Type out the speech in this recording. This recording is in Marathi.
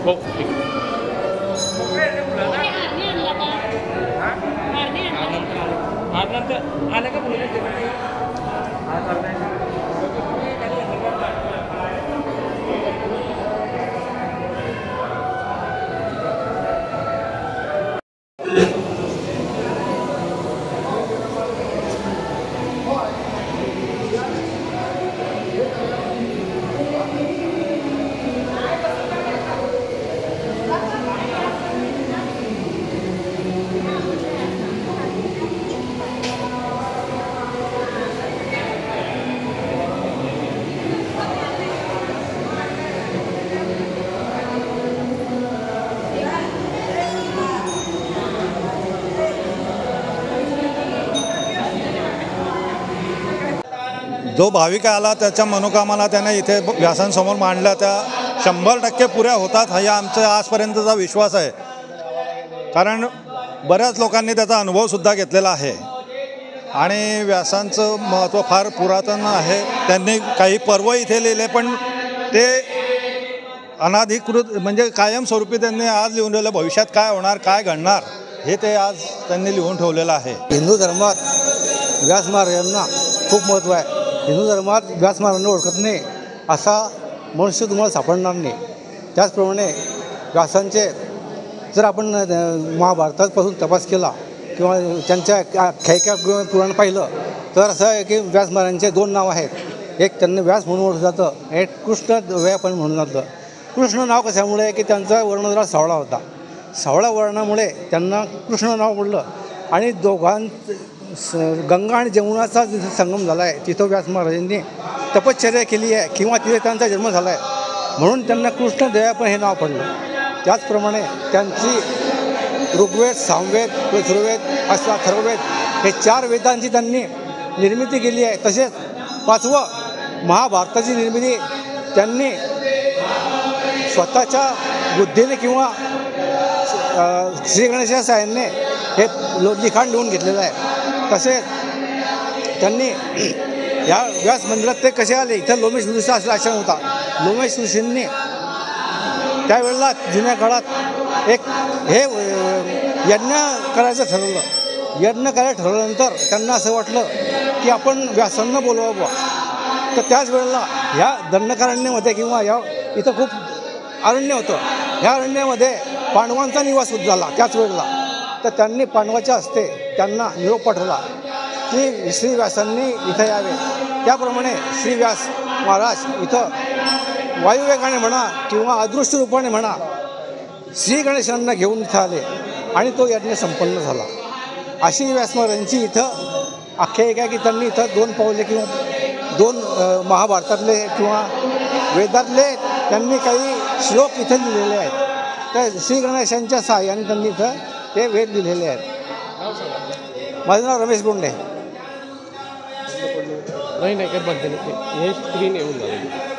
हो ठीक आलं का जो भाविक आला त्याच्या मनोकामना त्याने इथे व्यासांसमोर मांडल्या त्या 100% पुऱ्या होतात हा आमचा आजपर्यंतचा विश्वास आहे। कारण बऱ्याच लोकांनी त्याचा अनुभवसुद्धा घेतलेला आहे आणि व्यासांचं महत्त्व फार पुरातन आहे। त्यांनी काही पर्व इथे लिहिले पण ते अनाधिकृत म्हणजे कायमस्वरूपी त्यांनी आज लिहून ठेवलं भविष्यात काय होणार काय घडणार हे ते आज त्यांनी लिहून ठेवलेलं आहे। हिंदू धर्मात व्यास महाराजांना खूप महत्त्व आहे। हिंदू धर्मात व्यास महाराजांना ओळखत नाही असा मनुष्य तुम्हाला सापडणार नाही। त्याचप्रमाणे व्यासांचे जर आपण महाभारतापासून तपास केला किंवा त्यांच्या आख्यायिका किंवा पुराण पाहिलं तर असं आहे की व्यास महाराजांचे 2 नाव आहेत। एक त्यांना व्यास म्हणून ओळखलं जातं, एक कृष्ण व्या पण म्हणून जातं। कृष्ण नाव कशामुळे की त्यांचा वर्ण जरा सावळा होता, सावळा वर्णामुळे त्यांना कृष्ण नाव पडलं। आणि गंगा आणि जमुनाचा जिथे संगम झाला आहे तिथं व्यास महाराजांनी तपश्चर्या केली आहे किंवा तिथे त्यांचा जन्म झाला आहे म्हणून त्यांना कृष्णदेवपण हे नाव पडलं। त्याचप्रमाणे त्यांची ऋग्वेद, सामवेद, यजुर्वेद असा अथर्ववेद हे 4 वेदांची त्यांनी निर्मिती केली आहे। तसेच 5वं महाभारताची निर्मिती त्यांनी स्वतःच्या बुद्धीने किंवा श्री गणेशाच्या साहाय्याने हे लिखाण लिहून घेतलेलं आहे। तसेच त्यांनी या व्यास मंदिरात ते कसे आले, इथं लोमेश ऋषीचा आश्रम होता। लोमेश ऋषींनी त्यावेळेला जुन्या काळात एक हे यज्ञ करायचं ठरवलं। यज्ञ करायला ठरवल्यानंतर त्यांना असं वाटलं की आपण व्यासांना बोलवावं। तर त्याच वेळेला ह्या दंडकारण्यामध्ये किंवा या इथं खूप अरण्य होतं, ह्या अरण्यामध्ये पांडवांचा निवास झाला त्याच वेळेला। तर त्यांनी पांडवाच्या हस्ते त्यांना निरोप पाठवला की श्री व्यासांनी इथं यावे। त्याप्रमाणे श्री व्यास महाराज इथं वायुवेगाने म्हणा किंवा अदृश्य रूपाने म्हणा श्री गणेशांना घेऊन इथं आले आणि तो यज्ञ संपन्न झाला। अशी व्यास महाराजांची इथं आख्यायिका की त्यांनी इथं 2 पावले किंवा 2 महाभारतातले किंवा वेदातले त्यांनी काही श्लोक इथं लिहिलेले आहेत। तर श्री गणेशांच्या सहाय्याने त्यांनी इथं ते वेद लिहिलेले आहेत। माझं नाव रमेश बोंडे। नाही काय बंद नाही हे स्क्रीन येऊन झालं।